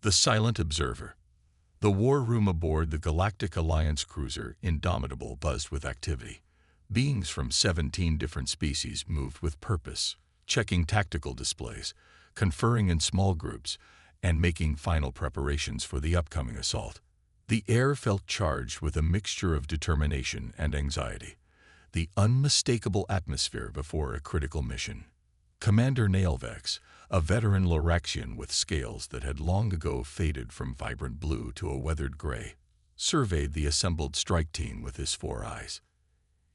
The Silent Observer. The war room aboard the Galactic Alliance cruiser Indomitable buzzed with activity. Beings from 17 different species moved with purpose, checking tactical displays, conferring in small groups, and making final preparations for the upcoming assault. The air felt charged with a mixture of determination and anxiety, the unmistakable atmosphere before a critical mission. Commander Nailvex, a veteran Loraxian with scales that had long ago faded from vibrant blue to a weathered gray, surveyed the assembled strike team with his 4 eyes.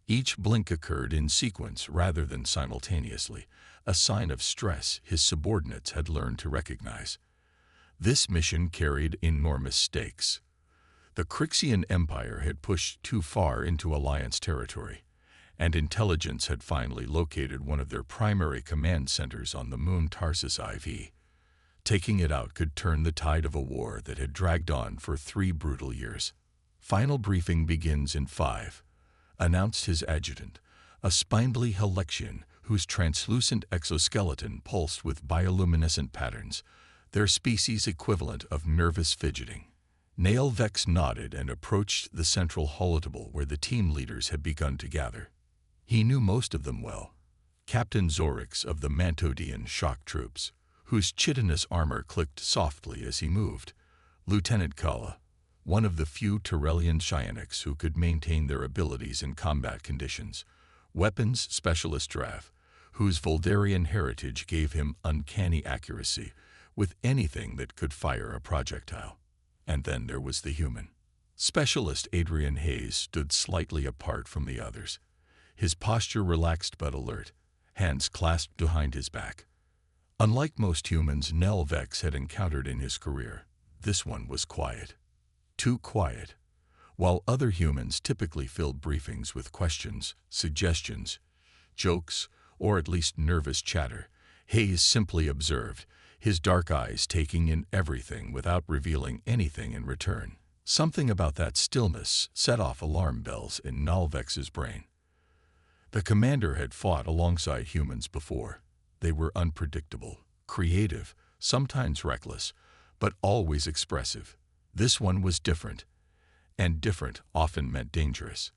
Each blink occurred in sequence rather than simultaneously, a sign of stress his subordinates had learned to recognize. This mission carried enormous stakes. The Crixian Empire had pushed too far into Alliance territory, and intelligence had finally located one of their primary command centers on the moon Tarsus IV. Taking it out could turn the tide of a war that had dragged on for 3 brutal years. Final briefing begins in 5, announced his adjutant, a spindly Helexian whose translucent exoskeleton pulsed with bioluminescent patterns, their species equivalent of nervous fidgeting. Nailvex nodded and approached the central holotable where the team leaders had begun to gather. He knew most of them well. Captain Zorix of the Mantodian shock troops, whose chitinous armor clicked softly as he moved. Lieutenant Kala, one of the few Tyrellian Psionics who could maintain their abilities in combat conditions. Weapons Specialist Drav, whose Voldarian heritage gave him uncanny accuracy with anything that could fire a projectile. And then there was the human. Specialist Adrian Hayes stood slightly apart from the others, his posture relaxed but alert, hands clasped behind his back. Unlike most humans Nailvex had encountered in his career, this one was quiet. Too quiet. While other humans typically filled briefings with questions, suggestions, jokes, or at least nervous chatter, Hayes simply observed, his dark eyes taking in everything without revealing anything in return. Something about that stillness set off alarm bells in Nailvex's brain. The commander had fought alongside humans before. They were unpredictable, creative, sometimes reckless, but always expressive. This one was different, and different often meant dangerous.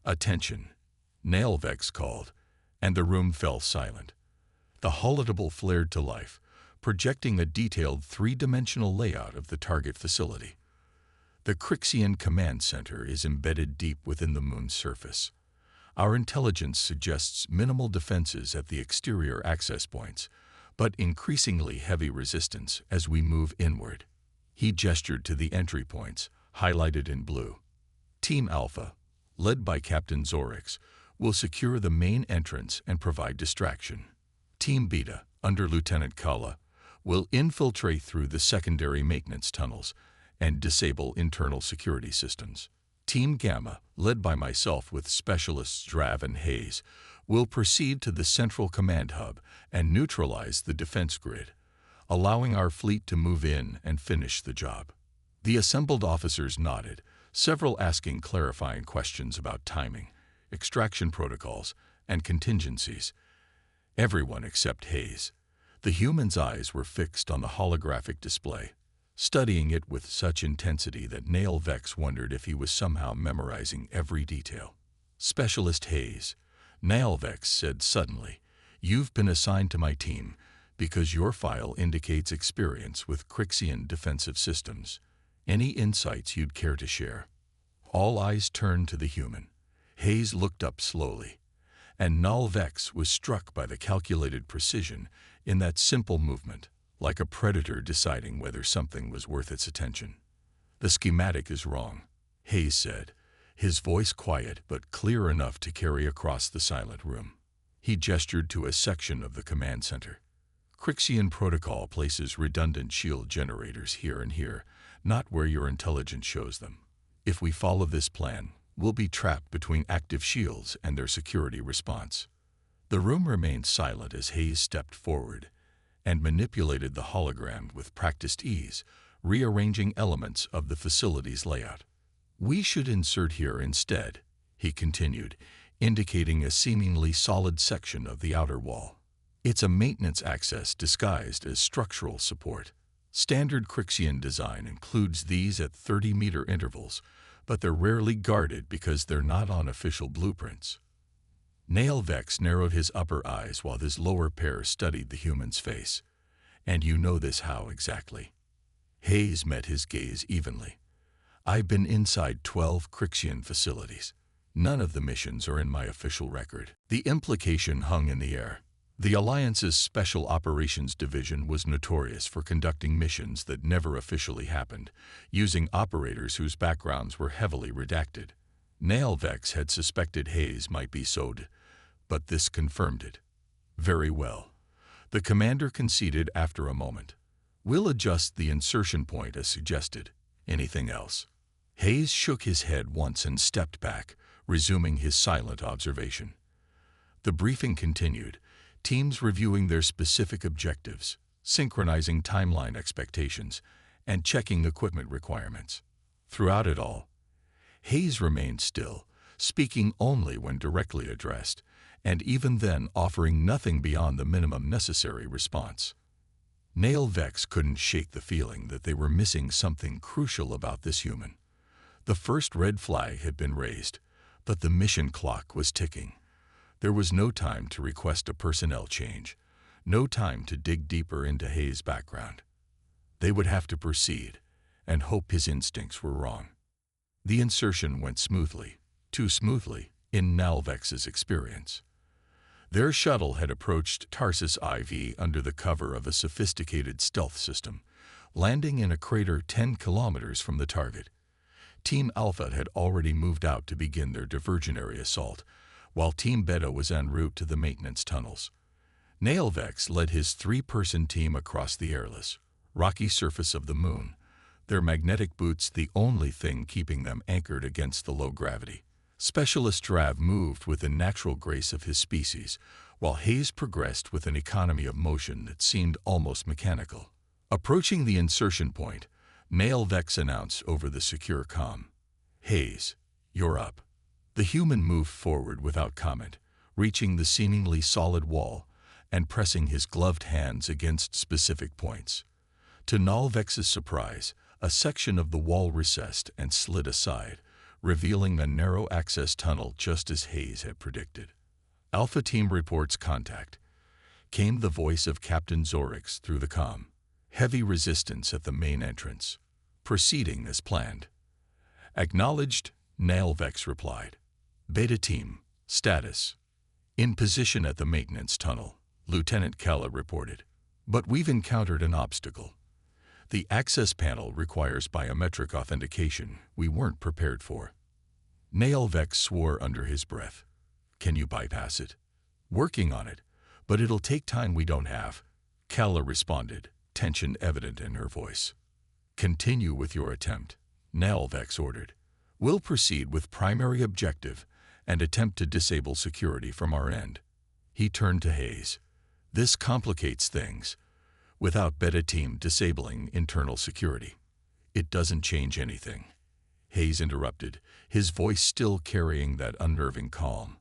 Attention, Nailvex called, and the room fell silent. The holotable flared to life, projecting a detailed 3-dimensional layout of the target facility. The Crixian Command Center is embedded deep within the moon's surface. Our intelligence suggests minimal defenses at the exterior access points, but increasingly heavy resistance as we move inward. He gestured to the entry points, highlighted in blue. Team Alpha, led by Captain Zorix, will secure the main entrance and provide distraction. Team Beta, under Lieutenant Kala, will infiltrate through the secondary maintenance tunnels and disable internal security systems. Team Gamma, led by myself with Specialists Drav and Hayes, will proceed to the central command hub and neutralize the defense grid, allowing our fleet to move in and finish the job. The assembled officers nodded, several asking clarifying questions about timing, extraction protocols, and contingencies. Everyone except Hayes. The human's eyes were fixed on the holographic display, studying it with such intensity that Nailvex wondered if he was somehow memorizing every detail. Specialist Hayes, Nailvex said suddenly, "You've been assigned to my team because your file indicates experience with Crixian defensive systems. Any insights you'd care to share?" All eyes turned to the human. Hayes looked up slowly, and Nailvex was struck by the calculated precision in that simple movement, like a predator deciding whether something was worth its attention. "The schematic is wrong," Hayes said, his voice quiet but clear enough to carry across the silent room. He gestured to a section of the command center. "Crixian protocol places redundant shield generators here and here, not where your intelligence shows them. If we follow this plan, we'll be trapped between active shields and their security response." The room remained silent as Hayes stepped forward and manipulated the hologram with practiced ease, rearranging elements of the facility's layout. "We should insert here instead," he continued, indicating a seemingly solid section of the outer wall. "It's a maintenance access disguised as structural support." Standard Crixian design includes these at 30-meter intervals, but they're rarely guarded because they're not on official blueprints. Nailvex narrowed his upper eyes while his lower pair studied the human's face. And you know this how exactly? Hayes met his gaze evenly. I've been inside 12 Crixian facilities. None of the missions are in my official record. The implication hung in the air. The Alliance's Special Operations Division was notorious for conducting missions that never officially happened, using operators whose backgrounds were heavily redacted. Nailvex had suspected Hayes might be sewed, but this confirmed it. Very well. The commander conceded after a moment. We'll adjust the insertion point as suggested. Anything else? Hayes shook his head once and stepped back, resuming his silent observation. The briefing continued, teams reviewing their specific objectives, synchronizing timeline expectations, and checking equipment requirements. Throughout it all, Hayes remained still, speaking only when directly addressed, and even then offering nothing beyond the minimum necessary response. Nailvex couldn't shake the feeling that they were missing something crucial about this human. The first red flag had been raised, but the mission clock was ticking. There was no time to request a personnel change, no time to dig deeper into Hayes' background. They would have to proceed and hope his instincts were wrong. The insertion went smoothly, too smoothly, in Nailvex's experience. Their shuttle had approached Tarsus IV under the cover of a sophisticated stealth system, landing in a crater 10 kilometers from the target. Team Alpha had already moved out to begin their diversionary assault, while Team Beta was en route to the maintenance tunnels. Nailvex led his 3-person team across the airless, rocky surface of the moon, their magnetic boots the only thing keeping them anchored against the low gravity. Specialist Drav moved with the natural grace of his species, while Hayes progressed with an economy of motion that seemed almost mechanical. Approaching the insertion point, Nailvex announced over the secure comm, "Hayes, you're up." The human moved forward without comment, reaching the seemingly solid wall and pressing his gloved hands against specific points. To Nailvex's surprise, a section of the wall recessed and slid aside, revealing a narrow access tunnel just as Hayes had predicted. "Alpha Team reports contact," came the voice of Captain Zorix through the comm. "Heavy resistance at the main entrance. Proceeding as planned." "Acknowledged," Nailvex replied. "Beta Team, status." "In position at the maintenance tunnel," Lieutenant Kella reported. "But we've encountered an obstacle. The access panel requires biometric authentication we weren't prepared for." Nailvex swore under his breath. "Can you bypass it?" "Working on it, but it'll take time we don't have," Kella responded, tension evident in her voice. "Continue with your attempt," Nailvex ordered. "We'll proceed with primary objective and attempt to disable security from our end." He turned to Hayes. "This complicates things. Without Beta Team disabling internal security, it doesn't change anything." Hayes interrupted, his voice still carrying that unnerving calm.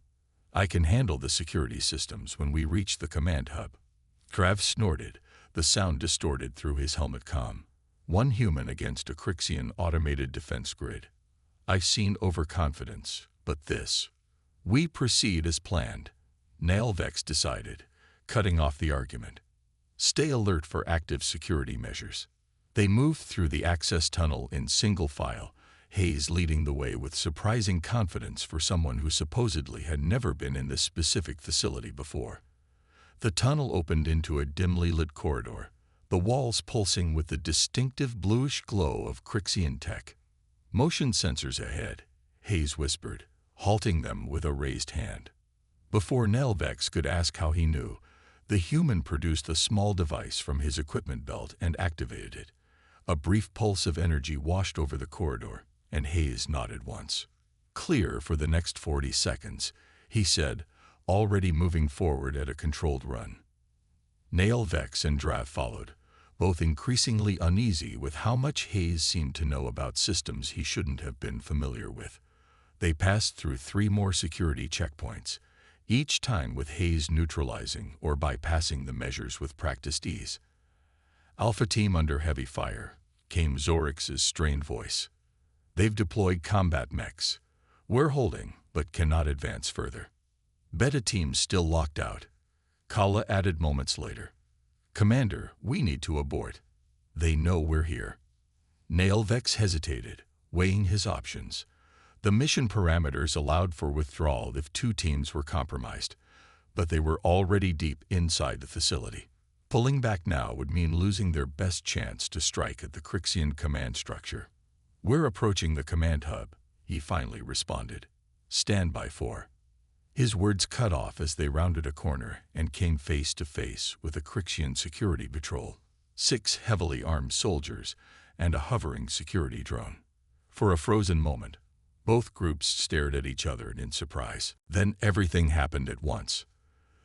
"I can handle the security systems when we reach the command hub." Trav snorted, the sound distorted through his helmet comm. One human against a Crixian automated defense grid. "I've seen overconfidence, but this." "We proceed as planned," Nailvex decided, cutting off the argument. "Stay alert for active security measures." They moved through the access tunnel in single file, Hayes leading the way with surprising confidence for someone who supposedly had never been in this specific facility before. The tunnel opened into a dimly lit corridor, the walls pulsing with the distinctive bluish glow of Crixian tech. "Motion sensors ahead," Hayes whispered, halting them with a raised hand. Before Nailvex could ask how he knew, the human produced a small device from his equipment belt and activated it. A brief pulse of energy washed over the corridor, and Hayes nodded once. "Clear for the next 40 seconds, he said, already moving forward at a controlled run. Nailvex and Drav followed, both increasingly uneasy with how much Hayes seemed to know about systems he shouldn't have been familiar with. They passed through 3 more security checkpoints, each time with Hayes neutralizing or bypassing the measures with practiced ease. Alpha Team under heavy fire, came Zorix's strained voice. They've deployed combat mechs. We're holding, but cannot advance further. Beta Team still locked out. Kala added moments later. Commander, we need to abort. They know we're here. Nailvex hesitated, weighing his options. The mission parameters allowed for withdrawal if two teams were compromised, but they were already deep inside the facility. Pulling back now would mean losing their best chance to strike at the Crixian command structure. We're approaching the command hub, he finally responded. Stand by for. His words cut off as they rounded a corner and came face to face with a Crixian security patrol, 6 heavily armed soldiers, and a hovering security drone. For a frozen moment, both groups stared at each other in surprise. Then everything happened at once.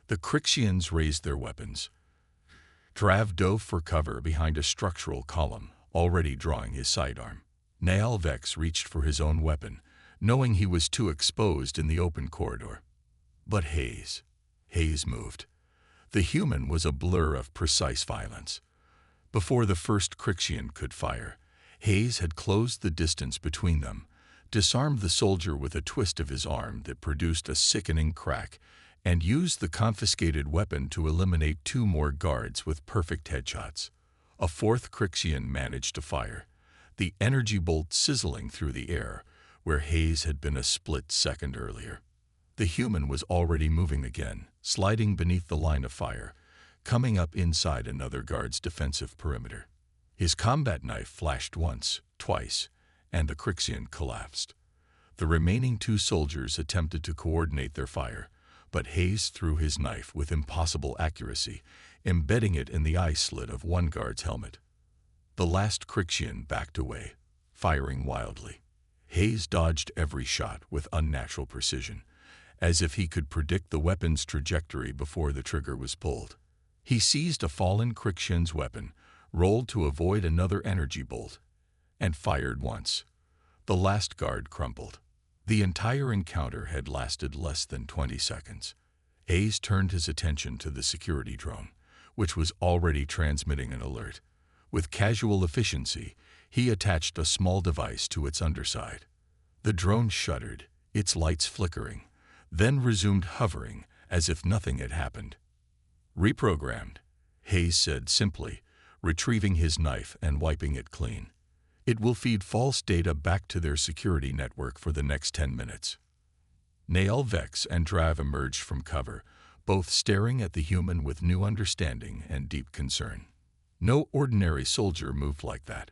The Crixians raised their weapons. Drav dove for cover behind a structural column, already drawing his sidearm. Nailvex reached for his own weapon, knowing he was too exposed in the open corridor. But Hayes moved. The human was a blur of precise violence. Before the first Crixian could fire, Hayes had closed the distance between them, disarmed the soldier with a twist of his arm that produced a sickening crack, and used the confiscated weapon to eliminate 2 more guards with perfect headshots. A 4th Crixian managed to fire, the energy bolt sizzling through the air, where Hayes had been a split second earlier. The human was already moving again, sliding beneath the line of fire, coming up inside another guard's defensive perimeter. His combat knife flashed once, twice, and the Crixian collapsed. The remaining 2 soldiers attempted to coordinate their fire, but Hayes threw his knife with impossible accuracy, embedding it in the eye slit of one guard's helmet. The last Crixian backed away, firing wildly. Hayes dodged every shot with unnatural precision, as if he could predict the weapon's trajectory before the trigger was pulled. He seized a fallen Crixian's weapon, rolled to avoid another energy bolt, and fired once. The last guard crumpled. The entire encounter had lasted less than 20 seconds. Hayes turned his attention to the security drone, which was already transmitting an alert. With casual efficiency, he attached a small device to its underside. The drone shuddered, its lights flickering, then resumed hovering as if nothing had happened. Reprogrammed, Hayes said simply, retrieving his knife and wiping it clean. It will feed false data back to their security network for the next 10 minutes. Nailvex and Drav emerged from cover, both staring at the human with new understanding and deep concern. No ordinary soldier moved like that.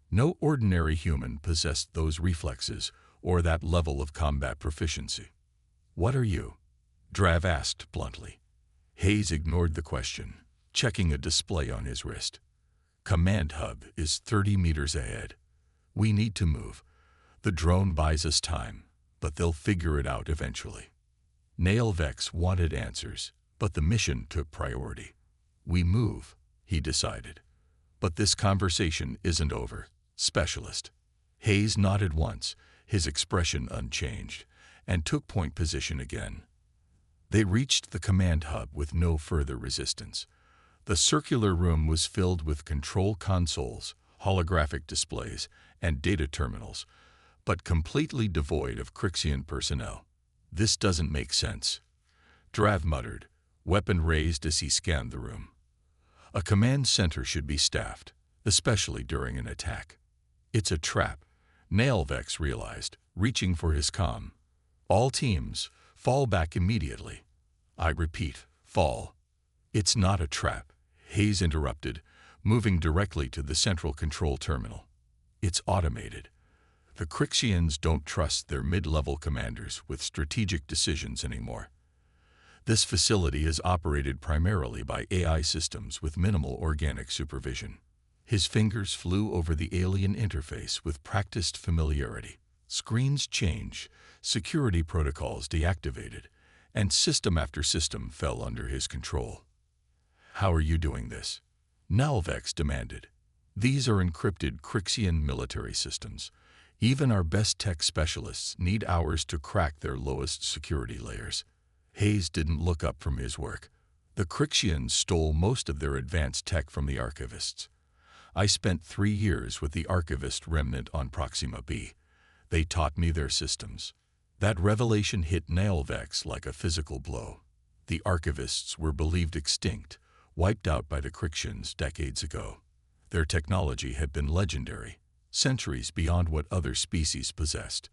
No ordinary human possessed those reflexes or that level of combat proficiency. What are you? Drav asked bluntly. Hayes ignored the question, checking a display on his wrist. Command hub is 30 meters ahead. We need to move. The drone buys us time, but they'll figure it out eventually. Nailvex wanted answers, but the mission took priority. We move, he decided. But this conversation isn't over, Specialist. Hayes nodded once, his expression unchanged, and took point position again. They reached the command hub with no further resistance. The circular room was filled with control consoles, holographic displays, and data terminals, but completely devoid of Crixian personnel. This doesn't make sense, Drav muttered, weapon raised as he scanned the room. A command center should be staffed, especially during an attack. It's a trap, Nailvex realized, reaching for his comm. All teams, fall back immediately. I repeat, fall. It's not a trap, Hayes interrupted, moving directly to the central control terminal. It's automated. The Crixians don't trust their mid-level commanders with strategic decisions anymore. This facility is operated primarily by AI systems with minimal organic supervision. His fingers flew over the alien interface with practiced familiarity. Screens change, security protocols deactivated, and system after system fell under his control. How are you doing this? Nailvex demanded. These are encrypted Crixian military systems. Even our best tech specialists need hours to crack their lowest security layers. Hayes didn't look up from his work. The Crixians stole most of their advanced tech from the archivists. I spent 3 years with the archivist remnant on Proxima B. They taught me their systems. That revelation hit Nailvex like a physical blow. The archivists were believed extinct, wiped out by the Crixians decades ago. Their technology had been legendary, centuries beyond what other species possessed.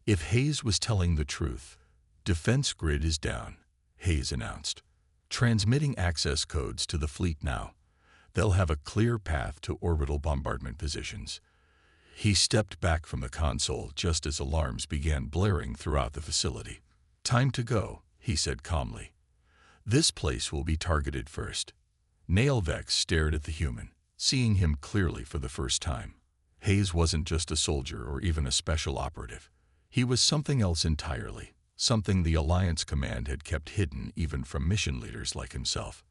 If Hayes was telling the truth, defense grid is down, Hayes announced. Transmitting access codes to the fleet now. They'll have a clear path to orbital bombardment positions. He stepped back from the console just as alarms began blaring throughout the facility. Time to go, he said calmly. This place will be targeted first. Nailvex stared at the human, seeing him clearly for the first time. Hayes wasn't just a soldier or even a special operative. He was something else entirely, something the Alliance Command had kept hidden even from mission leaders like himself.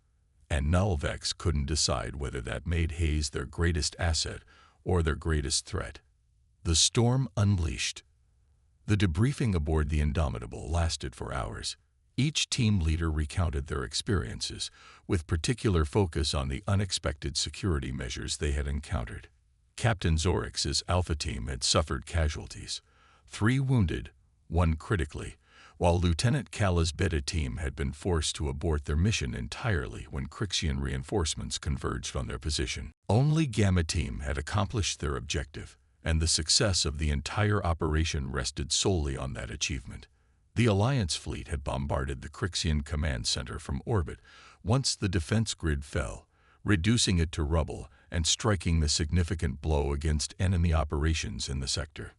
And Nailvex couldn't decide whether that made Hayes their greatest asset or their greatest threat. The storm unleashed. The debriefing aboard the Indomitable lasted for hours. Each team leader recounted their experiences, with particular focus on the unexpected security measures they had encountered. Captain Zorix's Alpha team had suffered casualties, 3 wounded, 1 critically, while Lieutenant Kala's Beta team had been forced to abort their mission entirely when Crixian reinforcements converged on their position. Only Gamma team had accomplished their objective, and the success of the entire operation rested solely on that achievement. The Alliance fleet had bombarded the Crixian command center from orbit once the defense grid fell, reducing it to rubble and striking the significant blow against enemy operations in the sector.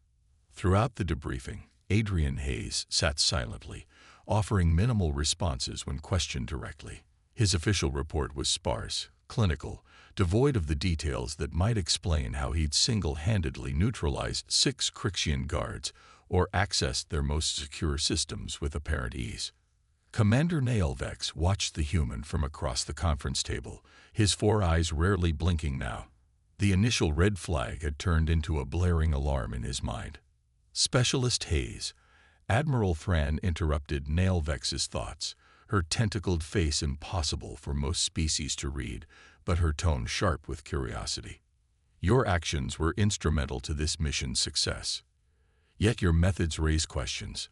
Throughout the debriefing, Adrian Hayes sat silently, offering minimal responses when questioned directly. His official report was sparse, clinical, devoid of the details that might explain how he'd single-handedly neutralized 6 Crixian guards or accessed their most secure systems with apparent ease. Commander Nailvex watched the human from across the conference table, his 4 eyes rarely blinking now. The initial red flag had turned into a blaring alarm in his mind. Specialist Hayes. Admiral Thran interrupted Nailvex's thoughts, her tentacled face impossible for most species to read, but her tone sharp with curiosity. Your actions were instrumental to this mission's success. Yet your methods raise questions.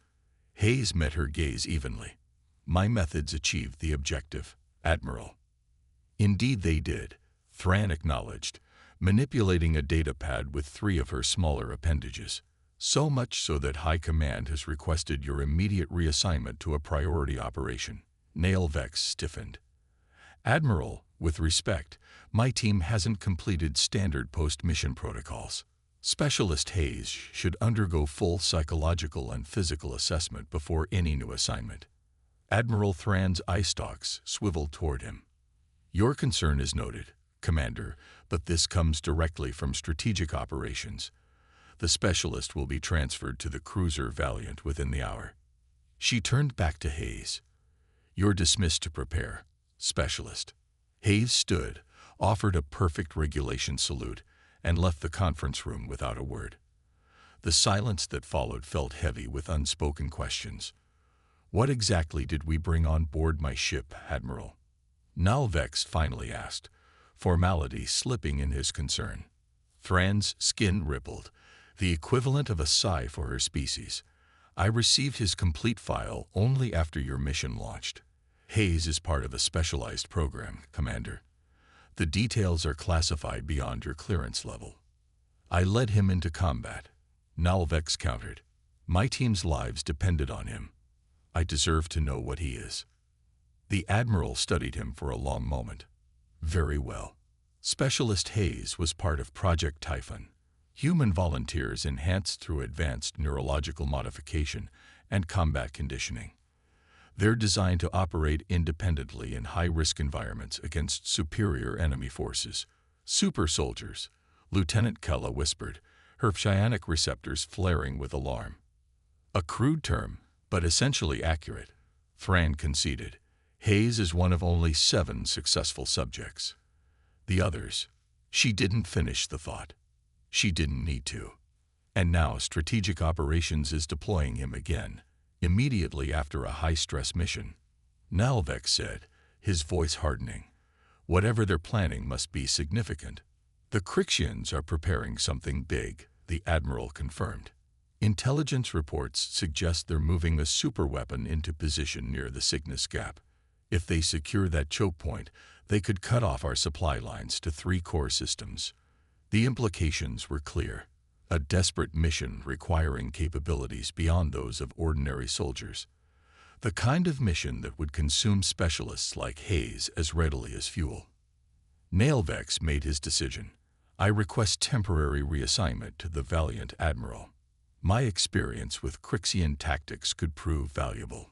Hayes met her gaze evenly. My methods achieved the objective, Admiral. Indeed they did, Thran acknowledged, manipulating a datapad with 3 of her smaller appendages. So much so that High Command has requested your immediate reassignment to a priority operation. Nailvex stiffened. Admiral, with respect, my team hasn't completed standard post-mission protocols. Specialist Hayes should undergo full psychological and physical assessment before any new assignment. Admiral Thran's eye stalks swiveled toward him. Your concern is noted, Commander, but this comes directly from strategic operations. The specialist will be transferred to the cruiser Valiant within the hour. She turned back to Hayes. You're dismissed to prepare, Specialist. Hayes stood, offered a perfect regulation salute, and left the conference room without a word. The silence that followed felt heavy with unspoken questions. What exactly did we bring on board my ship, Admiral? Nailvex finally asked, formality slipping in his concern. Thran's skin rippled, the equivalent of a sigh for her species. I received his complete file only after your mission launched. Hayes is part of a specialized program, Commander. The details are classified beyond your clearance level. I led him into combat. Nailvex countered. My team's lives depended on him. I deserve to know what he is. The Admiral studied him for a long moment. Very well. Specialist Hayes was part of Project Typhon. Human volunteers enhanced through advanced neurological modification and combat conditioning. They're designed to operate independently in high-risk environments against superior enemy forces. Super soldiers, Lieutenant Kella whispered, her psionic receptors flaring with alarm. A crude term, but essentially accurate, Thran conceded. Hayes is one of only 7 successful subjects. The others, she didn't finish the thought. She didn't need to. And now Strategic Operations is deploying him again, immediately after a high-stress mission. Nailvex said, his voice hardening. Whatever they're planning must be significant. The Crixians are preparing something big, the Admiral confirmed. Intelligence reports suggest they're moving a superweapon into position near the Cygnus Gap. If they secure that choke point, they could cut off our supply lines to 3 core systems. The implications were clear. A desperate mission requiring capabilities beyond those of ordinary soldiers. The kind of mission that would consume specialists like Hayes as readily as fuel. Nailvex made his decision. I request temporary reassignment to the valiant Admiral. My experience with Crixian tactics could prove valuable.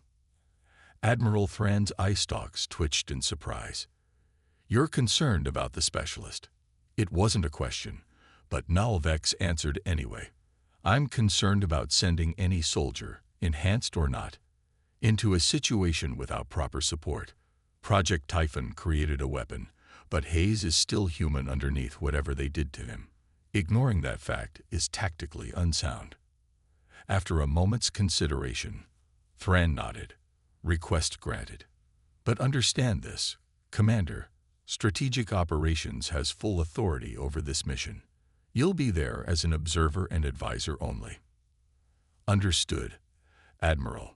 Admiral Thran's eye stalks twitched in surprise. You're concerned about the specialist. It wasn't a question, but Nailvex answered anyway. I'm concerned about sending any soldier, enhanced or not, into a situation without proper support. Project Typhon created a weapon, but Hayes is still human underneath whatever they did to him. Ignoring that fact is tactically unsound. After a moment's consideration, Thran nodded. Request granted. But understand this, Commander. Strategic Operations has full authority over this mission. You'll be there as an observer and advisor only. Understood, Admiral.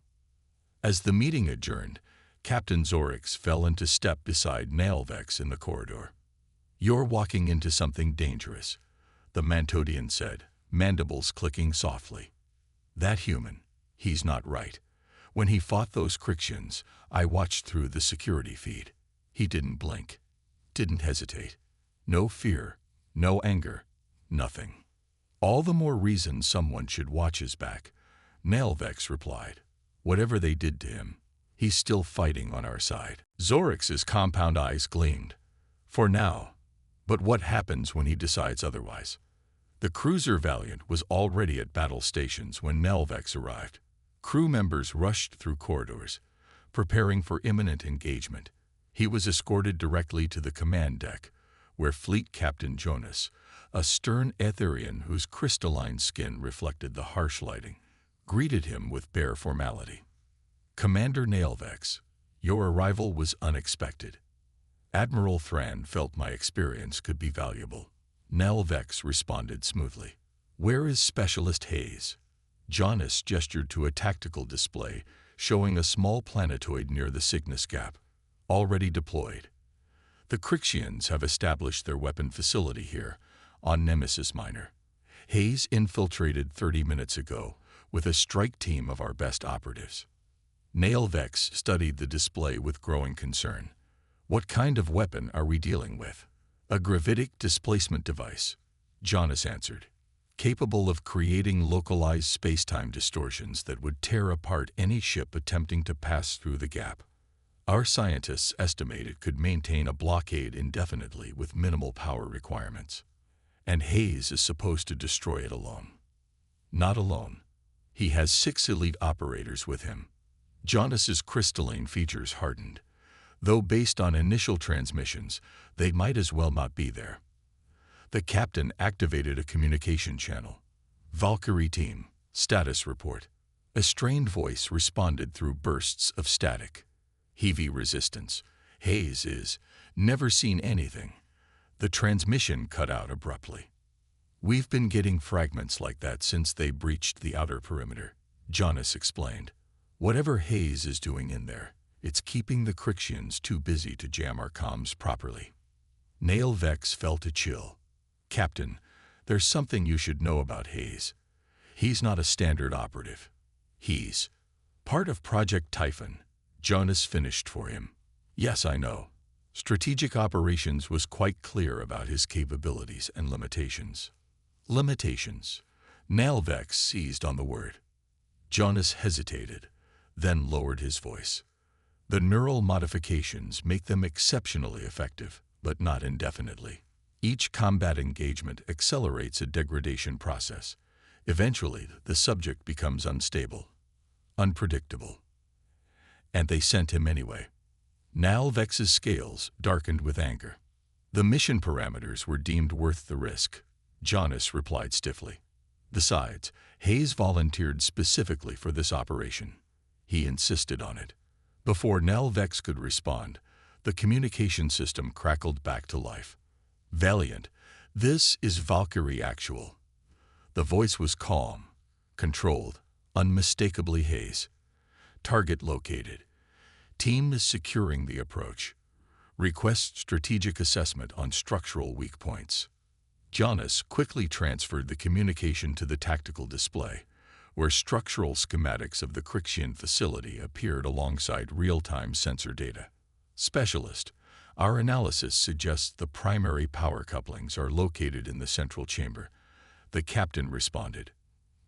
As the meeting adjourned, Captain Zorix fell into step beside Nailvex in the corridor. You're walking into something dangerous, the Mantodian said, mandibles clicking softly. That human, he's not right. When he fought those Crixians, I watched through the security feed. He didn't blink, didn't hesitate. No fear, no anger, nothing. All the more reason someone should watch his back, Nailvex replied. Whatever they did to him, he's still fighting on our side. Zorix's compound eyes gleamed. For now. But what happens when he decides otherwise? The cruiser Valiant was already at battle stations when Nailvex arrived. Crew members rushed through corridors, preparing for imminent engagement. He was escorted directly to the command deck, where Fleet Captain Jonas, a stern Etherian whose crystalline skin reflected the harsh lighting, greeted him with bare formality. Commander Nailvex, your arrival was unexpected. Admiral Thran felt my experience could be valuable. Nailvex responded smoothly. Where is Specialist Hayes? Jonas gestured to a tactical display showing a small planetoid near the Cygnus Gap, already deployed. The Crixians have established their weapon facility here, on Nemesis Minor. Hayes infiltrated 30 minutes ago with a strike team of our best operatives. Nailvex studied the display with growing concern. What kind of weapon are we dealing with? A gravitic displacement device, Jonas answered, capable of creating localized space-time distortions that would tear apart any ship attempting to pass through the gap. Our scientists estimate it could maintain a blockade indefinitely with minimal power requirements. And Hayes is supposed to destroy it alone. Not alone. He has 6 elite operators with him. Jonas's crystalline features hardened, though based on initial transmissions, they might as well not be there. The captain activated a communication channel. Valkyrie team, status report. A strained voice responded through bursts of static. Heavy resistance. Hayes is. Never seen anything. The transmission cut out abruptly. We've been getting fragments like that since they breached the outer perimeter, Jonas explained. Whatever Hayes is doing in there, it's keeping the Crixians too busy to jam our comms properly. Nailvex felt a chill. Captain, there's something you should know about Hayes. He's not a standard operative. He's part of Project Typhon. Jonas finished for him. Yes, I know. Strategic Operations was quite clear about his capabilities and limitations. Limitations. Nailvex seized on the word. Jonas hesitated, then lowered his voice. The neural modifications make them exceptionally effective, but not indefinitely. Each combat engagement accelerates a degradation process. Eventually, the subject becomes unstable, unpredictable. And they sent him anyway. Nailvex's scales darkened with anger. The mission parameters were deemed worth the risk, Jonas replied stiffly. Besides, Hayes volunteered specifically for this operation. He insisted on it. Before Nailvex could respond, the communication system crackled back to life. Valiant, This is Valkyrie Actual. The voice was calm, controlled, unmistakably Hayes. Target located. Team is securing the approach. Request strategic assessment on structural weak points. Jonas quickly transferred the communication to the tactical display, where structural schematics of the Crixian facility appeared alongside real-time sensor data. Specialist, our analysis suggests the primary power couplings are located in the central chamber. The captain responded.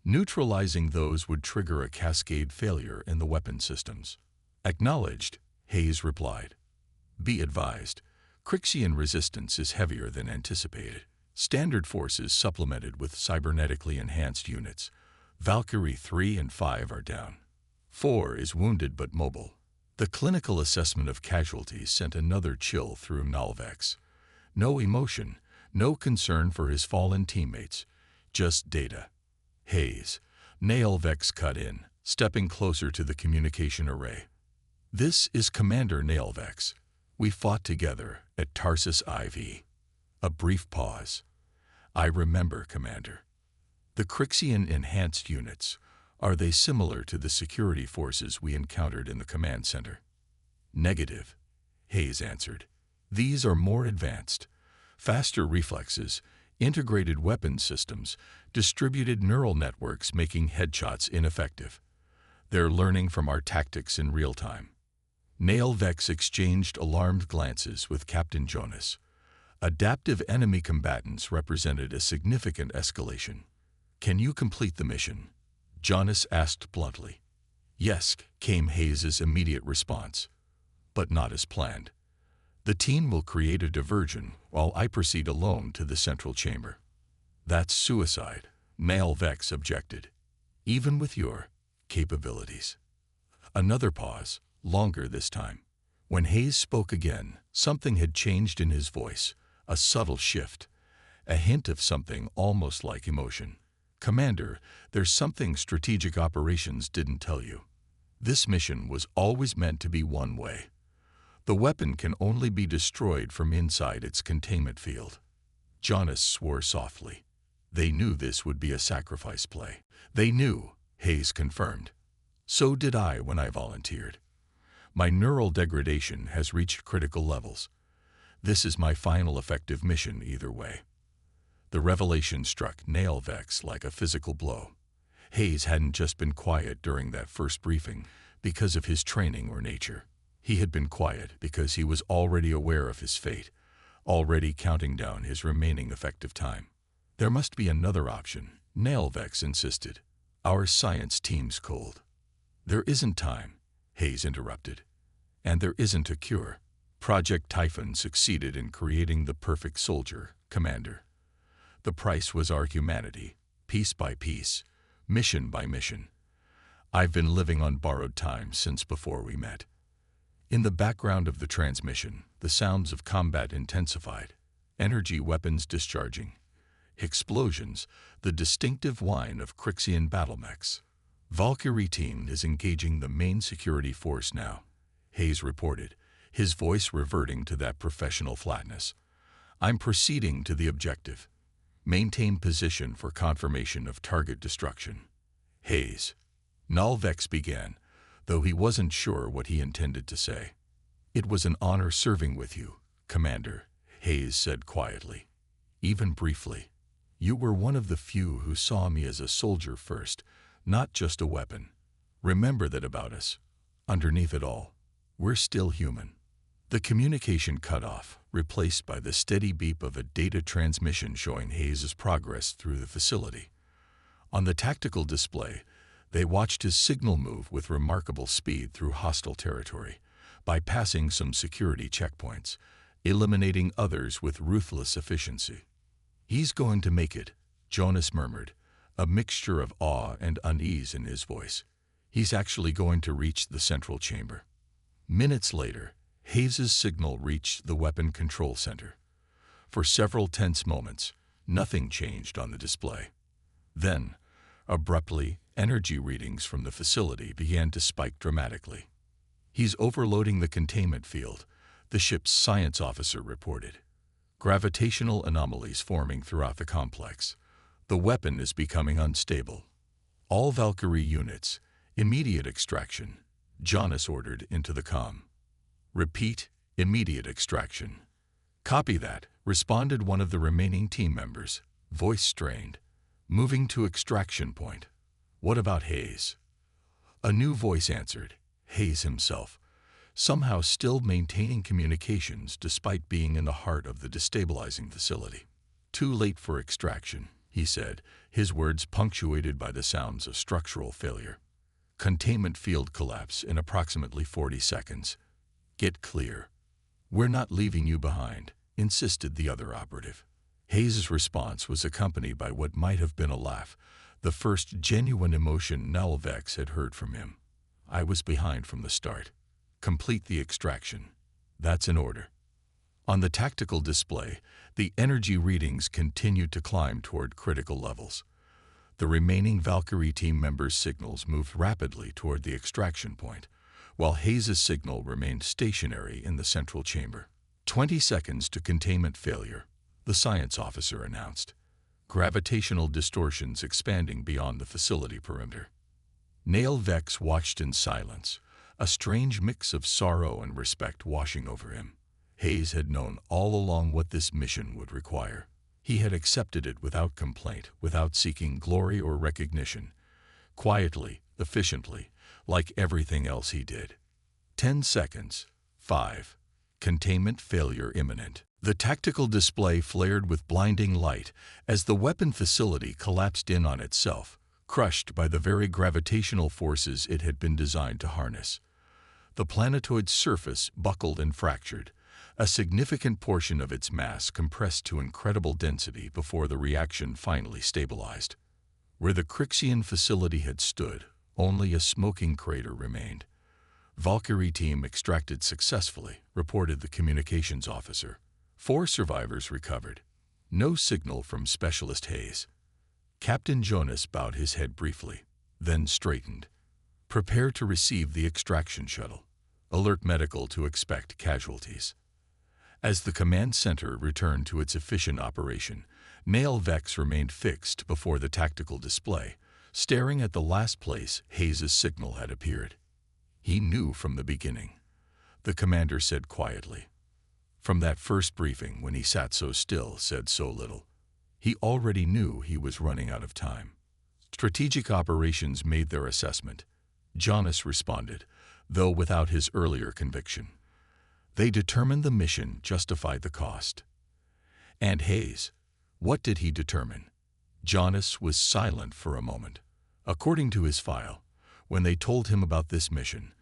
Neutralizing those would trigger a cascade failure in the weapon systems. Acknowledged, Hayes replied. Be advised, Crixian resistance is heavier than anticipated. Standard forces supplemented with cybernetically enhanced units. Valkyrie 3 and 5 are down. 4 is wounded but mobile. The clinical assessment of casualties sent another chill through Nalvex. No emotion, no concern for his fallen teammates, just data. Hayes, Nailvex cut in, stepping closer to the communication array. This is Commander Nailvex. We fought together at Tarsus IV. A brief pause. I remember, Commander. The Crixian enhanced units, are they similar to the security forces we encountered in the command center? Negative, Hayes answered. These are more advanced, faster reflexes, integrated weapon systems, distributed neural networks making headshots ineffective. They're learning from our tactics in real time. Nailvex exchanged alarmed glances with Captain Jonas. Adaptive enemy combatants represented a significant escalation. Can you complete the mission? Jonas asked bluntly. Yes, came Hayes's immediate response, but not as planned. The team will create a diversion while I proceed alone to the central chamber. That's suicide, Nailvex objected, even with your capabilities. Another pause, longer this time. When Hayes spoke again, something had changed in his voice, a subtle shift, a hint of something almost like emotion. Commander, there's something strategic operations didn't tell you. This mission was always meant to be one way. The weapon can only be destroyed from inside its containment field. Jonas swore softly. They knew this would be a sacrifice play. They knew, Hayes confirmed. So did I when I volunteered. My neural degradation has reached critical levels. This is my final effective mission either way. The revelation struck Nailvex like a physical blow. Hayes hadn't just been quiet during that first briefing because of his training or nature. He had been quiet because he was already aware of his fate, already counting down his remaining effective time. There must be another option, Nailvex insisted. Our science team's cold. There isn't time, Hayes interrupted. And there isn't a cure. Project Typhon succeeded in creating the perfect soldier, Commander. The price was our humanity, piece by piece, mission by mission. I've been living on borrowed time since before we met. In the background of the transmission, the sounds of combat intensified, energy weapons discharging, explosions, the distinctive whine of Crixian battlemechs. Valkyrie team is engaging the main security force now, Hayes reported, his voice reverting to that professional flatness. I'm proceeding to the objective. Maintain position for confirmation of target destruction. Hayes. Nailvex began, though he wasn't sure what he intended to say. It was an honor serving with you, Commander, Hayes said quietly. Even briefly. You were one of the few who saw me as a soldier first, not just a weapon. Remember that about us. Underneath it all, we're still human. The communication cut off, replaced by the steady beep of a data transmission showing Hayes' progress through the facility. On the tactical display, they watched his signal move with remarkable speed through hostile territory, bypassing some security checkpoints, eliminating others with ruthless efficiency. He's going to make it, Jonas murmured, a mixture of awe and unease in his voice. He's actually going to reach the central chamber. Minutes later, Hayes' signal reached the weapon control center. For several tense moments, nothing changed on the display. Then, abruptly, energy readings from the facility began to spike dramatically. He's overloading the containment field, the ship's science officer reported. Gravitational anomalies forming throughout the complex. The weapon is becoming unstable. All Valkyrie units, immediate extraction. Jonas ordered into the comm. Repeat, immediate extraction. Copy that, responded one of the remaining team members, voice strained. Moving to extraction point. What about Hayes? A new voice answered, Hayes himself, somehow still maintaining communications despite being in the heart of the destabilizing facility. Too late for extraction, he said, his words punctuated by the sounds of structural failure. Containment field collapse in approximately 40 seconds. Get clear. We're not leaving you behind, insisted the other operative. Hayes' response was accompanied by what might have been a laugh, the first genuine emotion Vex had heard from him. I was behind from the start. Complete the extraction. That's an order. On the tactical display, the energy readings continued to climb toward critical levels. The remaining Valkyrie team members' signals moved rapidly toward the extraction point, while Hayes' signal remained stationary in the central chamber. 20 seconds to containment failure, the science officer announced. Gravitational distortions expanding beyond the facility perimeter. Vex watched in silence, a strange mix of sorrow and respect washing over him. Hayes had known all along what this mission would require. He had accepted it without complaint, without seeking glory or recognition. Quietly, efficiently, like everything else he did. 10 seconds. 5. Containment failure imminent. The tactical display flared with blinding light as the weapon facility collapsed in on itself, crushed by the very gravitational forces it had been designed to harness. The planetoid's surface buckled and fractured, a significant portion of its mass compressed to incredible density before the reaction finally stabilized. Where the Crixian facility had stood, only a smoking crater remained. Valkyrie team extracted successfully, reported the communications officer. 4 survivors recovered. No signal from Specialist Hayes. Captain Jonas bowed his head briefly, then straightened. Prepare to receive the extraction shuttle. Alert medical to expect casualties. As the command center returned to its efficient operation, Vex remained fixed before the tactical display, staring at the last place Hayes' signal had appeared. He knew from the beginning, the commander said quietly. From that first briefing when he sat so still, said so little. He already knew he was running out of time. Strategic operations made their assessment. Jonas responded, though without his earlier conviction. They determined the mission justified the cost. And Hayes, what did he determine? Jonas was silent for a moment. According to his file, when they told him about this mission,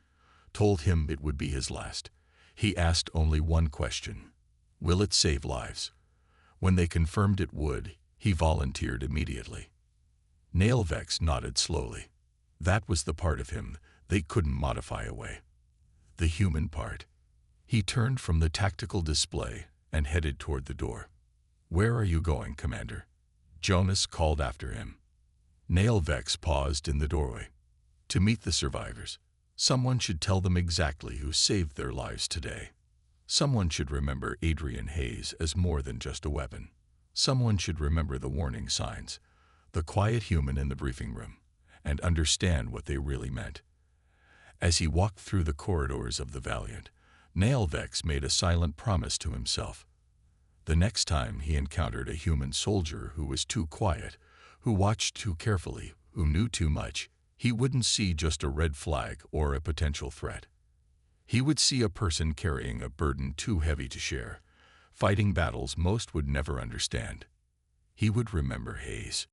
told him it would be his last, he asked only one question. Will it save lives? When they confirmed it would, he volunteered immediately. Vex nodded slowly. That was the part of him they couldn't modify away. The human part. He turned from the tactical display and headed toward the door. Where are you going, Commander? Jonas called after him. Vex paused in the doorway. To meet the survivors. Someone should tell them exactly who saved their lives today. Someone should remember Adrian Hayes as more than just a weapon. Someone should remember the warning signs, the quiet human in the briefing room, and understand what they really meant. As he walked through the corridors of the Valiant, Vex made a silent promise to himself. The next time he encountered a human soldier who was too quiet, who watched too carefully, who knew too much, he wouldn't see just a red flag or a potential threat. He would see a person carrying a burden too heavy to share, fighting battles most would never understand. He would remember Hayes.